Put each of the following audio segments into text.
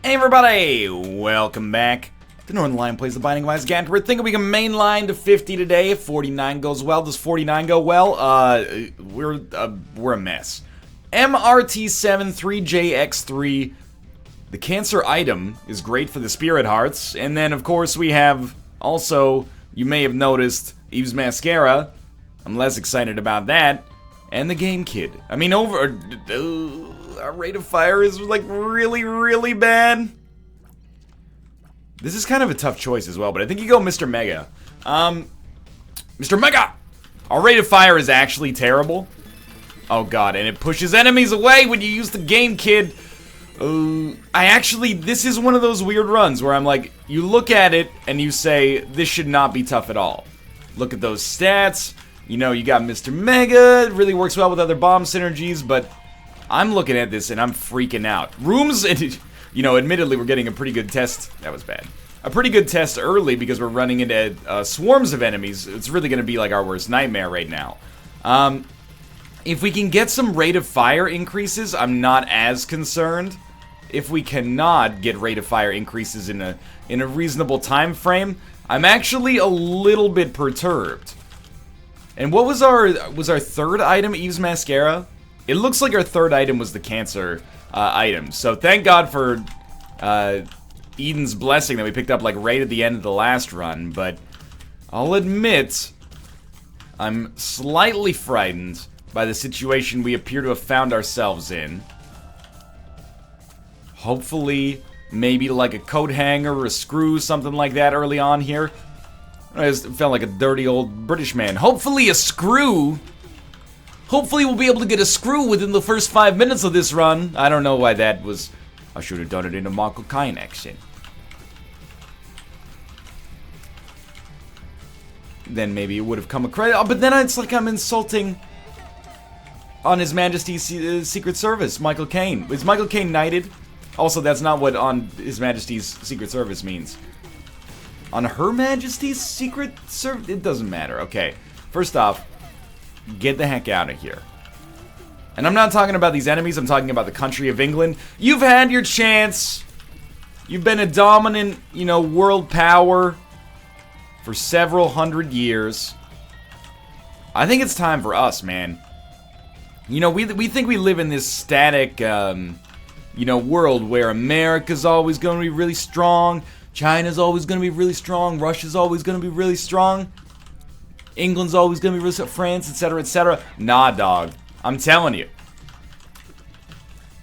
Hey everybody, welcome back to Northern Lion Plays the Binding of Isaac. We're thinking we can mainline to 50 today if 49 goes well. Does 49 go well? We're a mess. MRT7 3JX3. The cancer item is great for the spirit hearts. And then of course we have also, you may have noticed, Eve's Mascara. I'm less excited about that. And the Game Kid. I mean, our rate of fire is like really bad. This is kind of a tough choice as well, but I think you go Mr. Mega. Mr. Mega! Our rate of fire is actually terrible. Oh god, and it pushes enemies away when you use the Game Kid. This is one of those weird runs where I'm like, you look at it and you say, this should not be tough at all. Look at those stats. You know, you got Mr. Mega. It really works well with other bomb synergies, but I'm looking at this and I'm freaking out. Rooms, you know, admittedly we're getting a pretty good test. That was bad. A pretty good test early because we're running into swarms of enemies. It's really going to be like our worst nightmare right now. If we can get some rate of fire increases, I'm not as concerned. If we cannot get rate of fire increases in a reasonable time frame, I'm actually a little bit perturbed. And what was our third item, Eve's Mascara? It looks like our third item was the cancer item. So thank God for Eden's blessing that we picked up like right at the end of the last run. But I'll admit, I'm slightly frightened by the situation we appear to have found ourselves in. Hopefully, maybe like a coat hanger or a screw, something like that early on here. I just felt like a dirty old British man. Hopefully a screw. Hopefully we'll be able to get a screw within the first 5 minutes of this run. I don't know why that was. I should have done it in a Michael Caine accent. Then maybe it would have come a credit. Oh, but then it's like I'm insulting on His Majesty's Secret Service, Michael Caine. Is Michael Caine knighted? Also, that's not what on His Majesty's Secret Service means. On Her Majesty's Secret Service? It doesn't matter. Okay. First off, get the heck out of here. And I'm not talking about these enemies, I'm talking about the country of England. You've had your chance. You've been a dominant, you know, world power for several hundred years. I think it's time for us, man. You know, we think we live in this static, you know, world where America's always going to be really strong. China's always going to be really strong. Russia's always going to be really strong. England's always going to be really strong. France, etc., etc. Nah, dog. I'm telling you.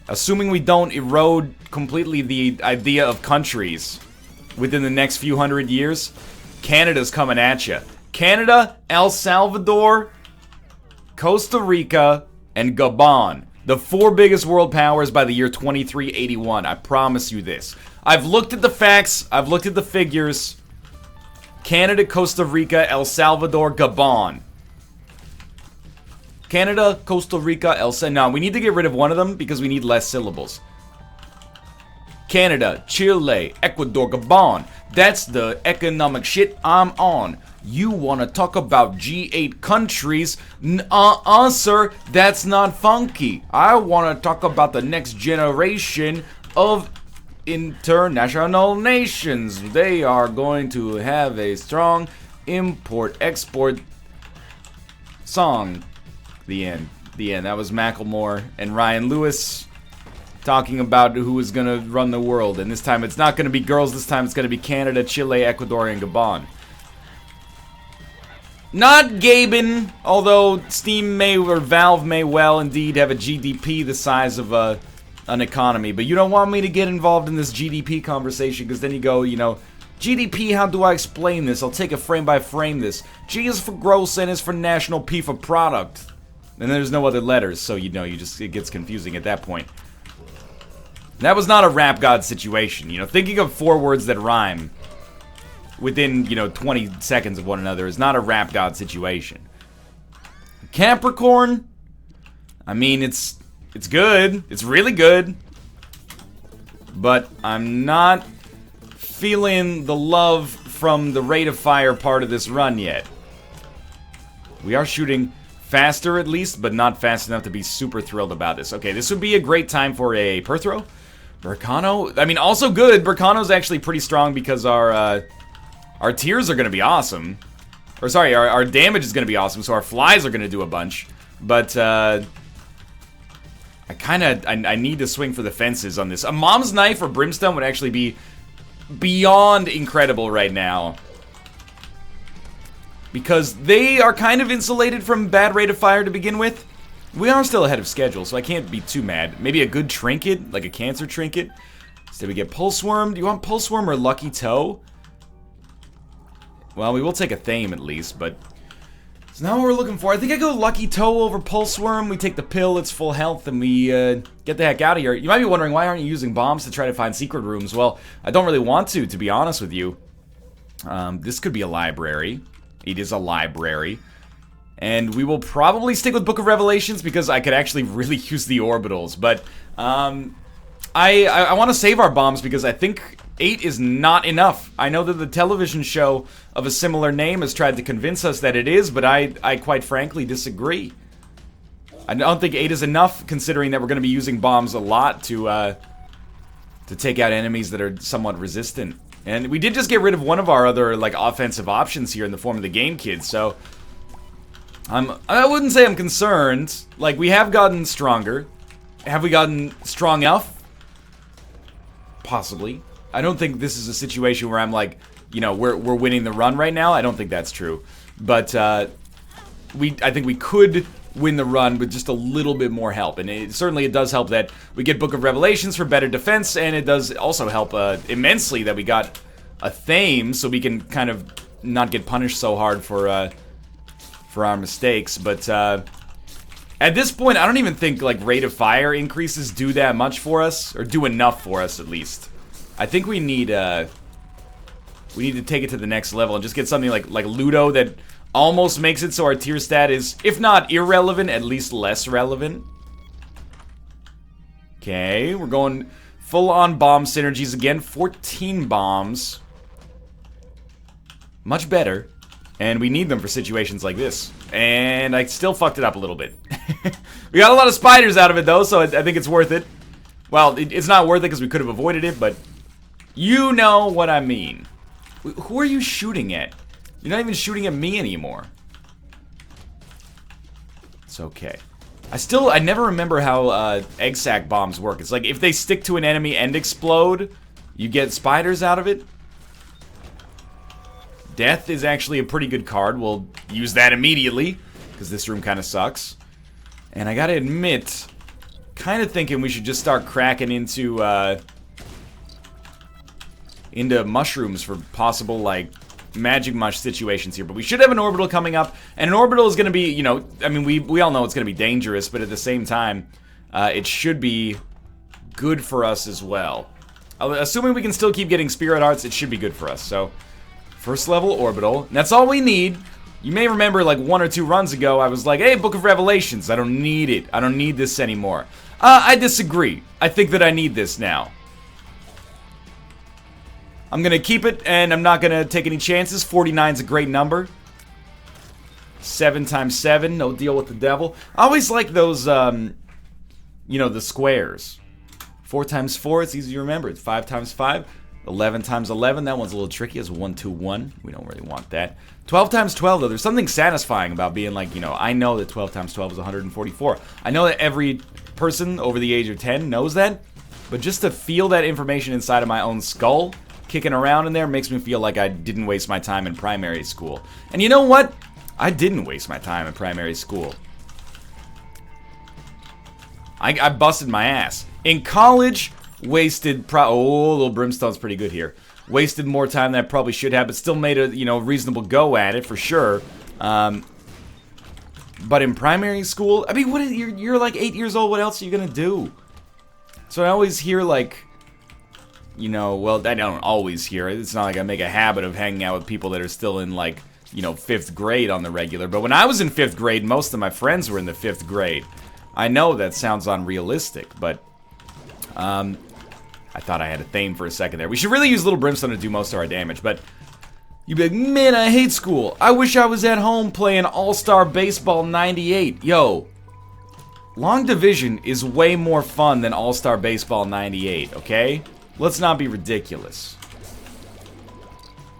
Assuming we don't erode completely the idea of countries within the next few hundred years, Canada's coming at you. Canada, El Salvador, Costa Rica, and Gabon. The 4 biggest world powers by the year 2381. I promise you this. I've looked at the facts. I've looked at the figures. Canada, Costa Rica, El Salvador, Gabon. Canada, Costa Rica, El Salvador. No, we need to get rid of one of them because we need less syllables. Canada, Chile, Ecuador, Gabon. That's the economic shit I'm on. You want to talk about G8 countries? Sir, that's not funky. I want to talk about the next generation of international nations. They are going to have a strong import-export song. The end. The end. That was Macklemore and Ryan Lewis talking about who is going to run the world. And this time it's not going to be girls. This time it's going to be Canada, Chile, Ecuador, and Gabon. Not Gaben, although Steam may or Valve may well indeed have a GDP the size of an economy. But you don't want me to get involved in this GDP conversation because then you go, you know, GDP, how do I explain this? I'll take a frame by frame this. G is for gross, N is for national, P for product. And there's no other letters, so you know, it gets confusing at that point. That was not a rap god situation, you know, thinking of 4 words that rhyme within, you know, 20 seconds of one another is not a rap god situation. Capricorn? I mean, it's good. It's really good. But I'm not feeling the love from the rate of fire part of this run yet. We are shooting faster at least, but not fast enough to be super thrilled about this. Okay, this would be a great time for a per throw. Burkano, I mean, also good. Burkano's actually pretty strong because our tiers are going to be awesome. Or sorry, our damage is going to be awesome, so our flies are going to do a bunch. But, I need to swing for the fences on this. A Mom's Knife or Brimstone would actually be beyond incredible right now. Because they are kind of insulated from bad rate of fire to begin with. We are still ahead of schedule, so I can't be too mad. Maybe a good trinket, like a cancer trinket. Instead we get Pulse Worm. Do you want Pulse Worm or Lucky Toe? Well, we will take a Thame at least, but... So now what we're looking for. I think I go Lucky Toe over Pulse Worm. We take the pill, it's full health, and we get the heck out of here. You might be wondering, why aren't you using bombs to try to find secret rooms? Well, I don't really want to be honest with you. This could be a library. It is a library. And we will probably stick with Book of Revelations because I could actually really use the orbitals. But I want to save our bombs because I think 8 is not enough. I know that the television show of a similar name has tried to convince us that it is, but I quite frankly disagree. I don't think 8 is enough, considering that we're going to be using bombs a lot to take out enemies that are somewhat resistant. And we did just get rid of one of our other, like, offensive options here in the form of the Game Kids, so... I wouldn't say I'm concerned. Like, we have gotten stronger. Have we gotten strong enough? Possibly. I don't think this is a situation where I'm like, you know, we're winning the run right now. I don't think that's true. But, I think we could win the run with just a little bit more help. And it does help that we get Book of Revelations for better defense, and it does also help immensely that we got a Thame, so we can kind of not get punished so hard for our mistakes. But at this point, I don't even think like rate of fire increases do that much for us, or do enough for us at least. I think we need to take it to the next level and just get something like Ludo that almost makes it so our tier stat is, if not irrelevant, at least less relevant. Okay, we're going full-on bomb synergies again. 14 bombs. Much better. And we need them for situations like this. And I still fucked it up a little bit. We got a lot of spiders out of it, though, so I think it's worth it. Well, it's not worth it because we could have avoided it, but you know what I mean. Who are you shooting at? You're not even shooting at me anymore. It's okay. I never remember how egg sac bombs work. It's like if they stick to an enemy and explode, you get spiders out of it. Death is actually a pretty good card. We'll use that immediately, because this room kind of sucks. And I gotta admit, kind of thinking we should just start cracking into mushrooms for possible, like, magic mush situations here. But we should have an orbital coming up, and an orbital is gonna be, you know, I mean, we all know it's gonna be dangerous, but at the same time, it should be good for us as well. Assuming we can still keep getting spirit hearts, it should be good for us, so... First level orbital. And that's all we need. You may remember like 1 or 2 runs ago, I was like, hey, Book of Revelations, I don't need it. I don't need this anymore. I disagree. I think that I need this now. I'm gonna keep it, and I'm not gonna take any chances. 49's a great number. 7 times 7, no deal with the devil. I always like those, you know, the squares. 4 times 4, it's easy to remember. It's 5 times 5. 11 times 11, that one's a little tricky. It's 1, 2, 1. We don't really want that. 12 times 12, though, there's something satisfying about being like, you know, I know that 12 times 12 is 144. I know that every person over the age of 10 knows that, but just to feel that information inside of my own skull, kicking around in there, makes me feel like I didn't waste my time in primary school. And you know what? I didn't waste my time in primary school. I busted my ass. In college... Wasted little Brimstone's pretty good here. Wasted more time than I probably should have, but still made a, you know, reasonable go at it for sure. But in primary school, I mean, you're like 8 years old. What else are you gonna do? So I always hear like, you know, well, I don't always hear it. It's not like I make a habit of hanging out with people that are still in like, you know, 5th grade on the regular. But when I was in 5th grade, most of my friends were in the 5th grade. I know that sounds unrealistic, but I thought I had a Thame for a second there. We should really use Little Brimstone to do most of our damage, but you'd be like, man, I hate school. I wish I was at home playing All-Star Baseball 98. Yo, Long Division is way more fun than All-Star Baseball 98, okay? Let's not be ridiculous.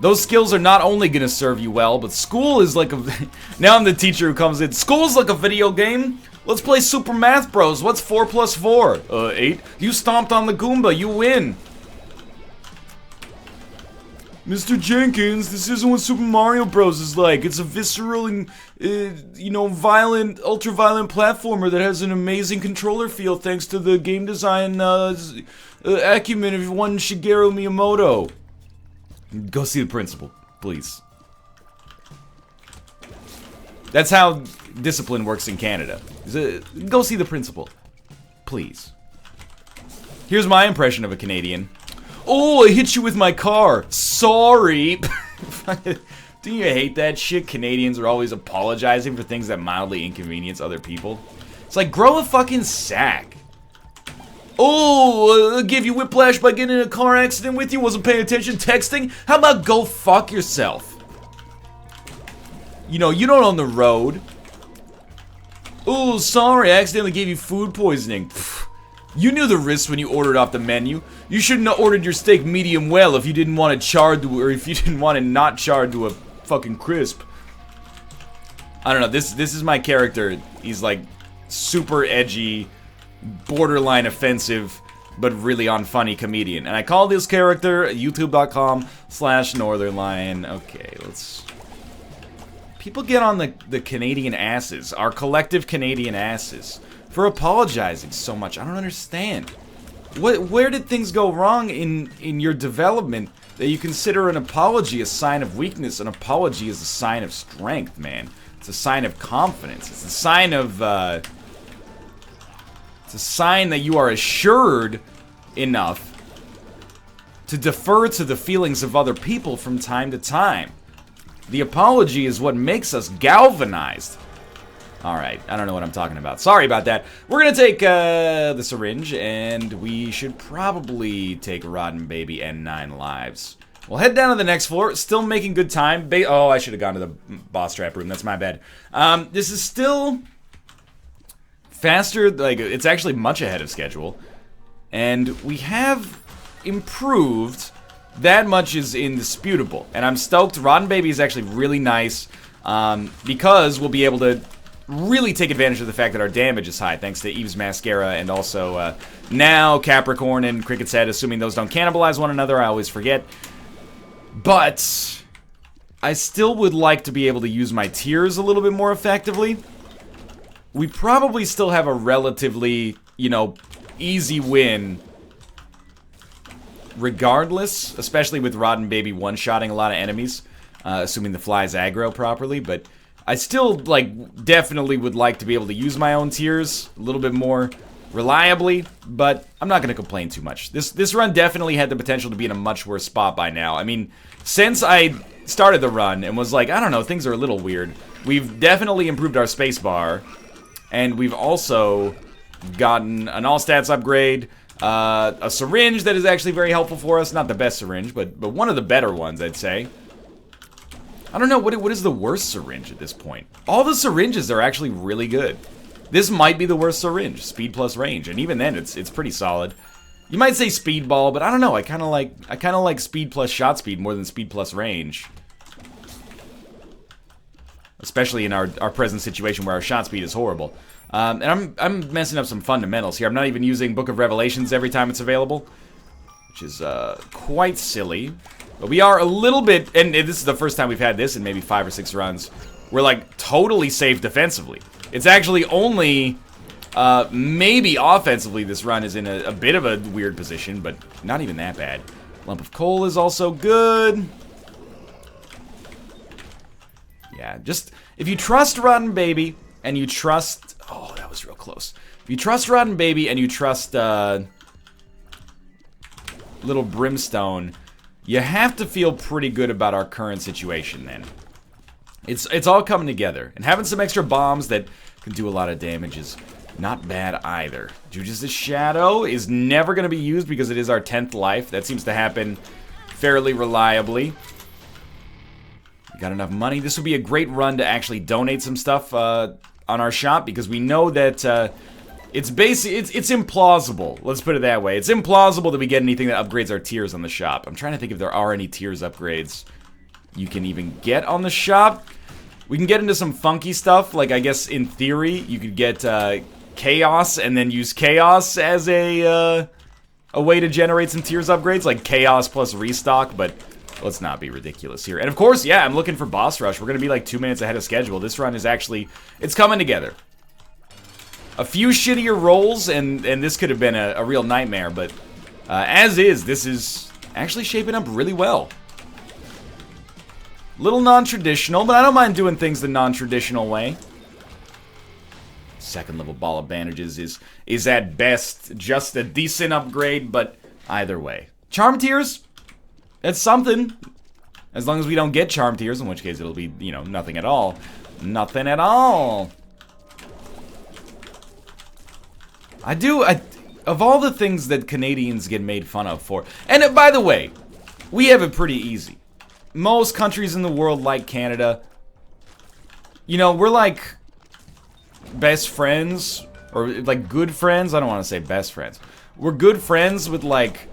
Those skills are not only gonna serve you well, but school is like a... Now I'm the teacher who comes in. School's like a video game. Let's play Super Math Bros. What's 4 plus 4? 8. You stomped on the Goomba. You win. Mr. Jenkins, this isn't what Super Mario Bros. Is like. It's a visceral and, you know, violent, ultra-violent platformer that has an amazing controller feel thanks to the game design acumen of one Shigeru Miyamoto. Go see the principal, please. That's how discipline works in Canada. Go see the principal, please. Here's my impression of a Canadian. Oh, I hit you with my car. Sorry. Do you hate that shit? Canadians are always apologizing for things that mildly inconvenience other people. It's like, grow a fucking sack. Oh, I gave you whiplash by getting in a car accident with you, wasn't paying attention, texting? How about go fuck yourself? You know, you don't own the road. Oh, sorry, I accidentally gave you food poisoning. Pfft. You knew the risks when you ordered off the menu. You shouldn't have ordered your steak medium well if you didn't want it charred to, or if you didn't want it not charred to a fucking crisp. I don't know, this is my character. He's like super edgy, borderline offensive, but really unfunny comedian. And I call this character youtube.com/northernlion. Okay, let's... People get on the Canadian asses, our collective Canadian asses, for apologizing so much. I don't understand. Where did things go wrong in your development that you consider an apology a sign of weakness? An apology is a sign of strength, man. It's a sign of confidence. It's a sign of, it's a sign that you are assured enough to defer to the feelings of other people from time to time. The apology is what makes us galvanized. Alright, I don't know what I'm talking about. Sorry about that. We're gonna take the syringe, and we should probably take Rotten Baby and 9 lives. We'll head down to the next floor. Still making good time. Oh, I should have gone to the boss trap room. That's my bad. This is still faster. Like, it's actually much ahead of schedule. And we have improved. That much is indisputable. And I'm stoked. Rotten Baby is actually really nice, because we'll be able to really take advantage of the fact that our damage is high, thanks to Eve's Mascara, and also now Capricorn and Cricket's Head, assuming those don't cannibalize one another. I always forget. But I still would like to be able to use my tiers a little bit more effectively. We probably still have a relatively, you know, easy win regardless, especially with Rotten Baby one-shotting a lot of enemies, assuming the fly's aggro properly, but I still, like, definitely would like to be able to use my own tiers a little bit more reliably, but I'm not going to complain too much. This run definitely had the potential to be in a much worse spot by now. I mean, since I started the run and was like, I don't know, things are a little weird, we've definitely improved our spacebar, and we've also gotten an all-stats upgrade, a syringe that is actually very helpful for us. Not the best syringe, but one of the better ones, I'd say. I don't know, what is the worst syringe at this point? All the syringes are actually really good. This might be the worst syringe, speed plus range, and even then, it's pretty solid. You might say speedball, but I don't know. I kind of like speed plus shot speed more than speed plus range, especially in our present situation where our shot speed is horrible. And I'm messing up some fundamentals here. I'm not even using Book of Revelations every time it's available, which is quite silly. But we are a little bit, and this is the first time we've had this in maybe 5 or 6 runs. We're like totally safe defensively. It's actually only maybe offensively this run is in a bit of a weird position, but not even that bad. Lump of coal is also good. Yeah, just if you trust Rotten Baby and you trust... Oh, that was real close. If you trust Rotten Baby and you trust Little Brimstone, you have to feel pretty good about our current situation then. It's all coming together. And having some extra bombs that can do a lot of damage is not bad either. Judas' Shadow is never going to be used because it is our 10th life. That seems to happen fairly reliably. We got enough money. This would be a great run to actually donate some stuff on our shop, because we know that It's implausible. Let's put it that way. It's implausible that we get anything that upgrades our tiers on the shop. I'm trying to think if there are any tiers upgrades you can even get on the shop. We can get into some funky stuff. Like, I guess, in theory, you could get Chaos and then use Chaos as a way to generate some tiers upgrades. Like, Chaos plus Restock, but let's not be ridiculous here. And, of course, yeah, I'm looking for Boss Rush. We're going to be, like, 2 minutes ahead of schedule. This run is actually... It's coming together. A few shittier rolls, and this could have been a real nightmare, but as is, this is actually shaping up really well. Little non-traditional, but I don't mind doing things the non-traditional way. Second level Ball of Bandages is at best just a decent upgrade, but either way. Charm Tears, it's something. As long as we don't get Charm Tears, in which case it'll be, you know, nothing at all. Nothing at all. Of all the things that Canadians get made fun of for, and by the way, we have it pretty easy. Most countries in the world like Canada. You know, we're like best friends, or like good friends. I don't want to say best friends. We're good friends with like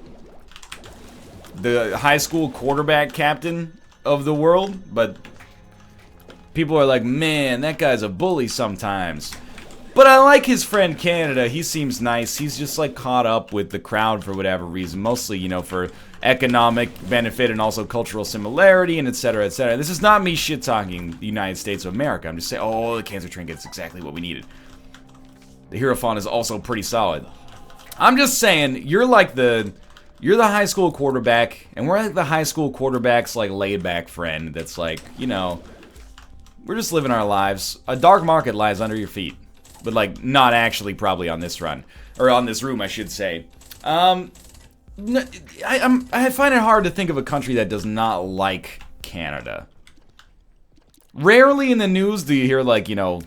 the high school quarterback captain of the world, but people are like, man, that guy's a bully sometimes. But I like his friend Canada. He seems nice. He's just like caught up with the crowd for whatever reason. Mostly, you know, for economic benefit and also cultural similarity and etc. etc. This is not me shit-talking the United States of America. I'm just saying, oh, the cancer trinket's exactly what we needed. The Hierophant is also pretty solid. I'm just saying, you're the high school quarterback, and we're like the high school quarterback's like laid-back friend that's like, you know, we're just living our lives. A dark market lies under your feet. But, like, not actually probably on this run. Or on this room, I should say. I find it hard to think of a country that does not like Canada. Rarely in the news do you hear, like, you know,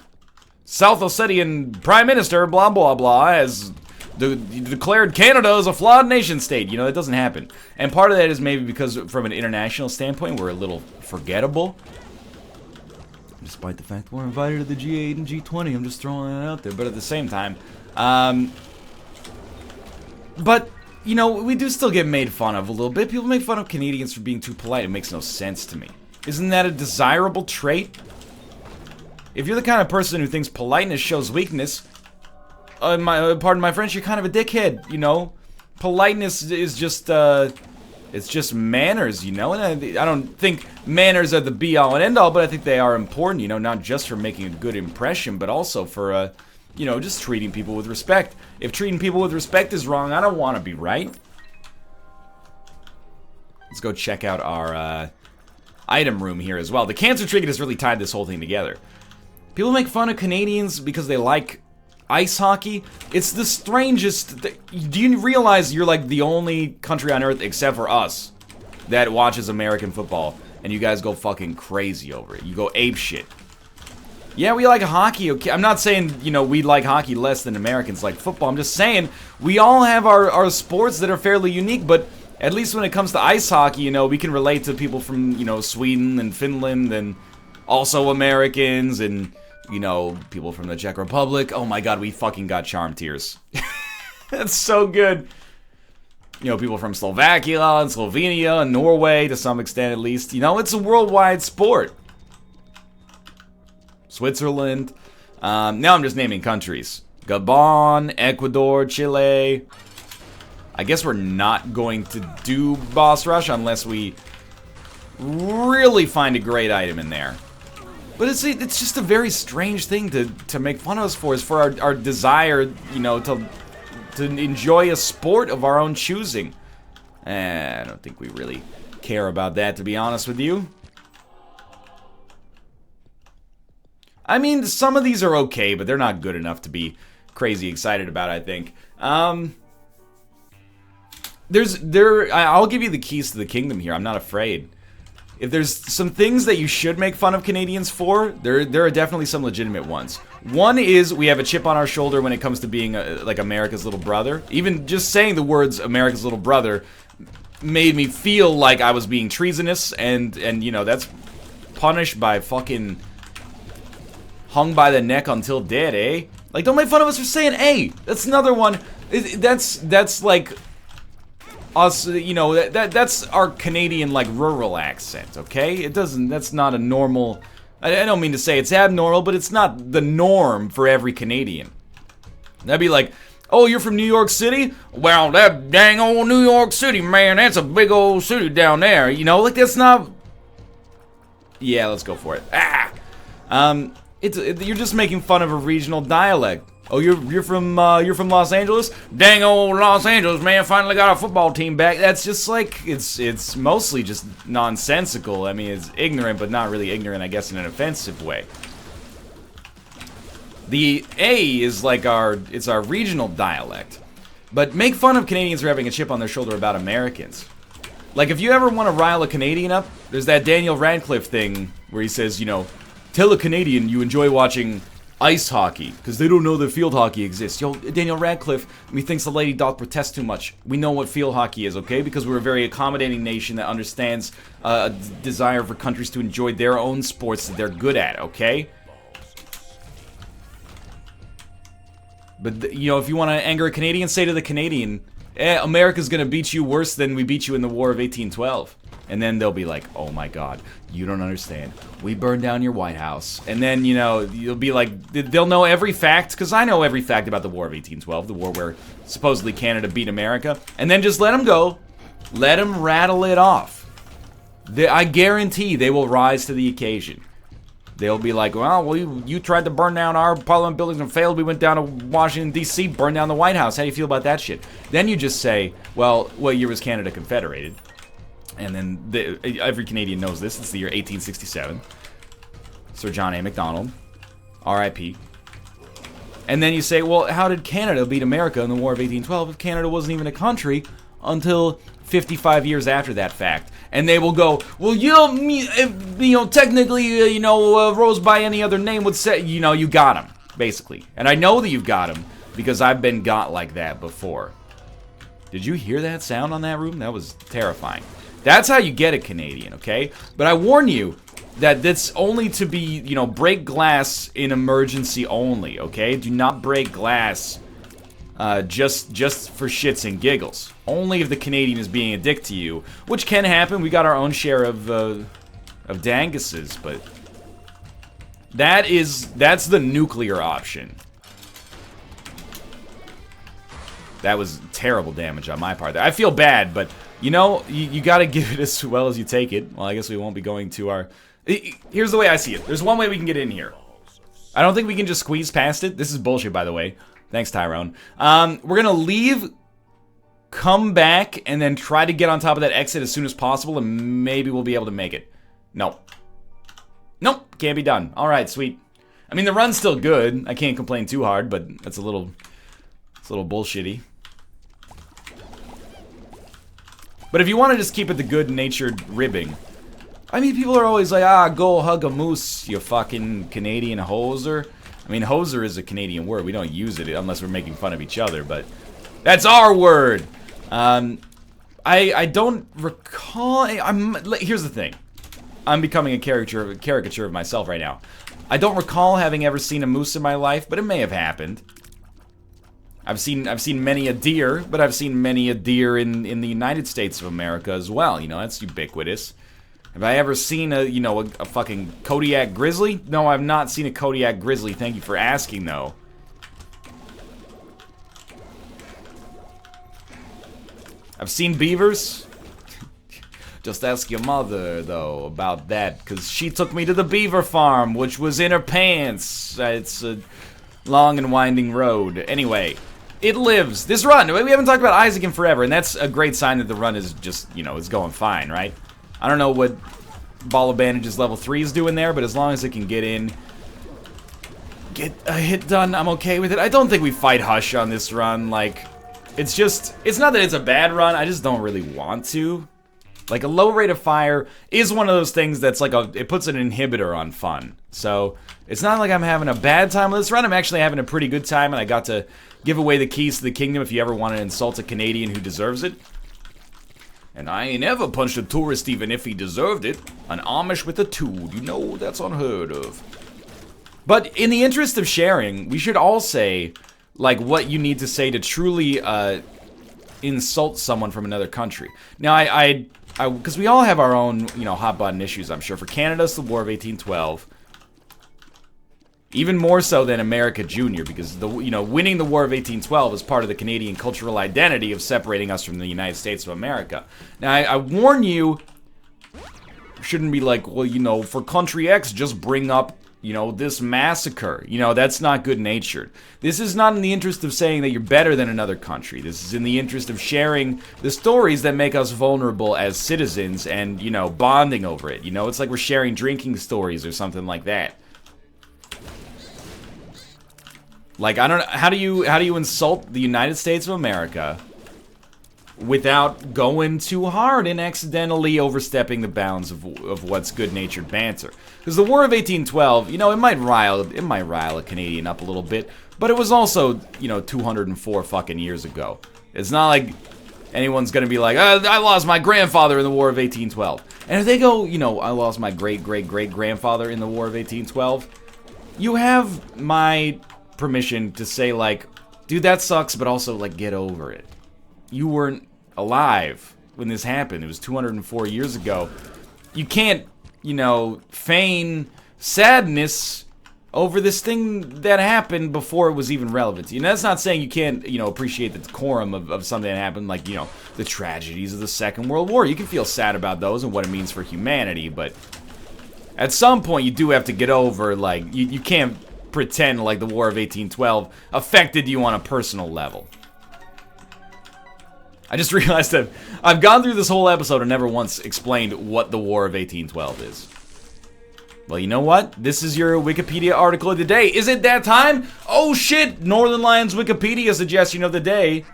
South Ossetian Prime Minister, blah, blah, blah, has declared Canada as a flawed nation state. You know, that doesn't happen. And part of that is maybe because, from an international standpoint, we're a little forgettable. Despite the fact we're invited to the G8 and G20, I'm just throwing it out there. But at the same time, but, you know, we do still get made fun of a little bit. People make fun of Canadians for being too polite. It makes no sense to me. Isn't that a desirable trait? If you're the kind of person who thinks politeness shows weakness, pardon my French, you're kind of a dickhead, you know? Politeness is just, it's just manners, you know? And I don't think manners are the be-all and end-all, but I think they are important, you know, not just for making a good impression, but also for, you know, just treating people with respect. If treating people with respect is wrong, I don't want to be right. Let's go check out our item room here as well. The cancer trinket has really tied this whole thing together. People make fun of Canadians because they like ice hockey. It's the strangest. Do you realize you're like the only country on earth except for us that watches American football, and you guys go fucking crazy over it? You go ape shit. Yeah, we like hockey. Okay, I'm not saying, you know, we like hockey less than Americans like football. I'm just saying we all have our sports that are fairly unique, but at least when it comes to ice hockey, you know, we can relate to people from, you know, Sweden and Finland and also Americans and, you know, people from the Czech Republic. Oh my god, we fucking got Charm Tears. That's so good. You know, people from Slovakia and Slovenia and Norway to some extent at least. You know, it's a worldwide sport. Switzerland. Now I'm just naming countries. Gabon, Ecuador, Chile. I guess we're not going to do Boss Rush unless we really find a great item in there. But it's just a very strange thing to make fun of us for, is for our desire, you know, to enjoy a sport of our own choosing. I don't think we really care about that, to be honest with you. I mean, some of these are okay, but they're not good enough to be crazy excited about, I think. I'll give you the keys to the kingdom here. I'm not afraid. If there's some things that you should make fun of Canadians for, there are definitely some legitimate ones. One is we have a chip on our shoulder when it comes to being like America's little brother. Even just saying the words America's little brother made me feel like I was being treasonous, and you know, that's punished by fucking hung by the neck until dead, eh? Like, don't make fun of us for saying A. That's another one. That's like us, you know, that's our Canadian, like, rural accent, okay? It doesn't, that's not a normal, I don't mean to say it's abnormal, but it's not the norm for every Canadian. That'd be like, oh, you're from New York City? Well, that dang old New York City, man, that's a big old city down there. You know, like, that's not... Yeah, let's go for it. You're just making fun of a regional dialect. Oh, you're from Los Angeles? Dang old Los Angeles, man, finally got our football team back. That's just like, it's mostly just nonsensical. I mean, it's ignorant, but not really ignorant, I guess, in an offensive way. The A is like it's our regional dialect. But make fun of Canadians for having a chip on their shoulder about Americans. Like, if you ever want to rile a Canadian up, there's that Daniel Radcliffe thing where he says, you know, tell a Canadian you enjoy watching ice hockey, because they don't know that field hockey exists. Yo, Daniel Radcliffe, methinks the lady doth protest too much. We know what field hockey is, okay? Because we're a very accommodating nation that understands a desire for countries to enjoy their own sports that they're good at, okay? But, you know, if you want to anger a Canadian, say to the Canadian, America's gonna beat you worse than we beat you in the War of 1812. And then they'll be like, oh my god, you don't understand. We burned down your White House. And then, you know, you'll be like, they'll know every fact, because I know every fact about the War of 1812, the war where supposedly Canada beat America. And then just let them go. Let them rattle it off. I guarantee they will rise to the occasion. They'll be like, well, you tried to burn down our parliament buildings and failed. We went down to Washington, D.C., burned down the White House. How do you feel about that shit? Then you just say, well, what year was Canada confederated? And then every Canadian knows this. It's the year 1867. Sir John A. Macdonald, R.I.P. And then you say, well, how did Canada beat America in the War of 1812 if Canada wasn't even a country until 55 years after that fact? And they will go, well, technically, Rose by any other name would say, you got him, basically. And I know that you've got him because I've been got like that before. Did you hear that sound on that room? That was terrifying. That's how you get a Canadian, okay? But I warn you that that's only to be, break glass in emergency only, okay? Do not break glass just for shits and giggles. Only if the Canadian is being a dick to you, which can happen. We got our own share of danguses, but that's the nuclear option. That was terrible damage on my part. I feel bad, but you gotta give it as well as you take it. Well, I guess we won't be going to our... Here's the way I see it. There's one way we can get in here. I don't think we can just squeeze past it. This is bullshit, by the way. Thanks, Tyrone. We're gonna leave, come back, and then try to get on top of that exit as soon as possible, and maybe we'll be able to make it. Nope, can't be done. Alright, sweet. I mean, the run's still good. I can't complain too hard, but it's a little bullshitty. But if you want to just keep it the good-natured ribbing, I mean, people are always like, go hug a moose, you fucking Canadian hoser. I mean, hoser is a Canadian word. We don't use it unless we're making fun of each other, but that's our word. I don't recall... Here's the thing. I'm becoming a caricature of myself right now. I don't recall having ever seen a moose in my life, but it may have happened. I've seen many a deer, but I've seen many a deer in the United States of America as well. That's ubiquitous. Have I ever seen a fucking Kodiak grizzly? No, I've not seen a Kodiak grizzly. Thank you for asking, though. I've seen beavers. Just ask your mother, though, about that, because she took me to the beaver farm, which was in her pants. It's a long and winding road. Anyway, it lives. This run, we haven't talked about Isaac in forever, and that's a great sign that the run is just, it's going fine, right? I don't know what Ball of Bandages level 3 is doing there, but as long as it can get in, get a hit done, I'm okay with it. I don't think we fight Hush on this run. Like, it's not that it's a bad run, I just don't really want to. Like, a low rate of fire is one of those things that's like it puts an inhibitor on fun. So, it's not like I'm having a bad time with this run. I'm actually having a pretty good time, and I got to give away the keys to the kingdom if you ever want to insult a Canadian who deserves it. And I ain't ever punched a tourist even if he deserved it. An Amish with a tool, that's unheard of. But in the interest of sharing, we should all say, like, what you need to say to truly insult someone from another country. Now, because we all have our own, hot button issues, I'm sure. For Canada, it's the War of 1812. Even more so than America Junior, because winning the War of 1812 is part of the Canadian cultural identity of separating us from the United States of America. Now, I warn you, shouldn't be like, well, for country X, just bring up, this massacre. That's not good-natured. This is not in the interest of saying that you're better than another country. This is in the interest of sharing the stories that make us vulnerable as citizens and, bonding over it. It's like we're sharing drinking stories or something like that. Like, I don't know, how do you insult the United States of America without going too hard and accidentally overstepping the bounds of what's good-natured banter? Because the War of 1812, it might rile a Canadian up a little bit, but it was also, 204 fucking years ago. It's not like anyone's gonna be like, I lost my grandfather in the War of 1812. And if they go, I lost my great-great-great-grandfather in the War of 1812, you have my permission to say, like, dude, that sucks, but also, like, get over it. You weren't alive when this happened. It was 204 years ago. You can't, feign sadness over this thing that happened before it was even relevant to you. That's not saying you can't, appreciate the decorum of something that happened, like, the tragedies of the Second World War. You can feel sad about those and what it means for humanity, but at some point you do have to get over, like, you can't pretend like the War of 1812 affected you on a personal level. I just realized that I've gone through this whole episode and never once explained what the War of 1812 is. Well, you know what? This is your Wikipedia article of the day. Is it that time? Oh shit! Northern Lions Wikipedia suggestion of the day.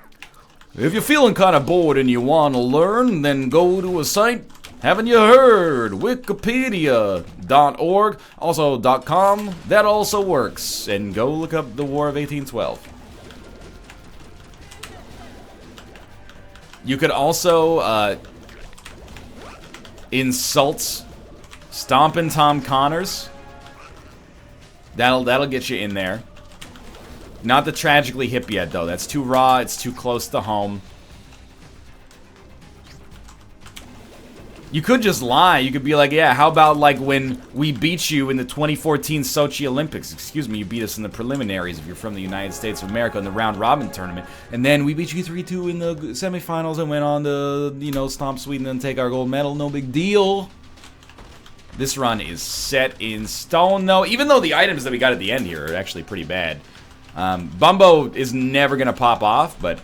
If you're feeling kind of bored and you want to learn, then go to a site. Haven't you heard? Wikipedia.org, also .com, that also works. And go look up the War of 1812. You could also insult Stompin' Tom Connors. That'll get you in there. Not the Tragically Hip yet, though. That's too raw, it's too close to home. You could just lie. You could be like, yeah, how about like when we beat you in the 2014 Sochi Olympics? Excuse me, you beat us in the preliminaries if you're from the United States of America in the round robin tournament. And then we beat you 3-2 in the semifinals and went on to, stomp Sweden and take our gold medal. No big deal. This run is set in stone, though. Even though the items that we got at the end here are actually pretty bad. Bumbo is never going to pop off, but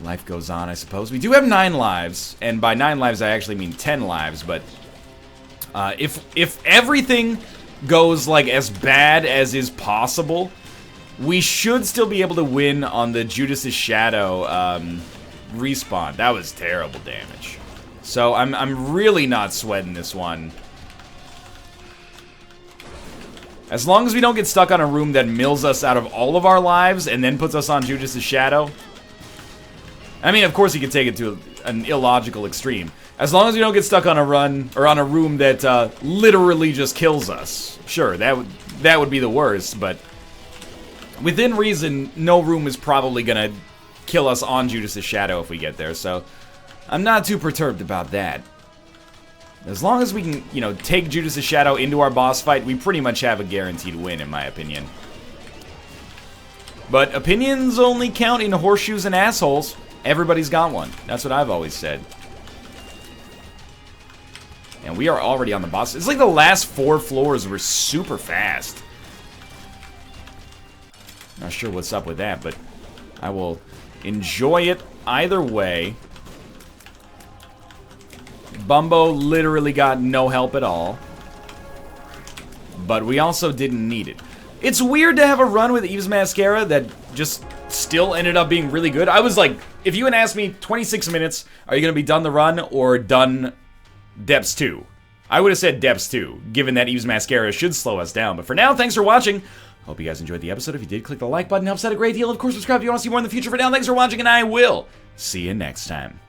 life goes on, I suppose. We do have 9 lives, and by 9 lives I actually mean 10 lives, but if everything goes like as bad as is possible, we should still be able to win on the Judas's Shadow respawn. That was terrible damage. So I'm really not sweating this one. As long as we don't get stuck on a room that mills us out of all of our lives and then puts us on Judas's Shadow. I mean, of course, you could take it to an illogical extreme. As long as we don't get stuck on a run or on a room that literally just kills us. Sure, that would be the worst, but within reason, no room is probably gonna kill us on Judas's Shadow if we get there. So I'm not too perturbed about that. As long as we can, take Judas's Shadow into our boss fight, we pretty much have a guaranteed win, in my opinion. But opinions only count in horseshoes and assholes. Everybody's got one. That's what I've always said. And we are already on the boss. It's like the last 4 floors were super fast. Not sure what's up with that, but I will enjoy it either way. Bumbo literally got no help at all. But we also didn't need it. It's weird to have a run with Eve's Mascara that just still ended up being really good. I was like, if you had asked me 26 minutes, are you going to be done the run or done Depths 2? I would have said Depths 2, given that Eve's Mascara should slow us down. But for now, thanks for watching. Hope you guys enjoyed the episode. If you did, click the like button. Helps out a great deal. Of course, subscribe if you want to see more in the future. For now, thanks for watching, and I will see you next time.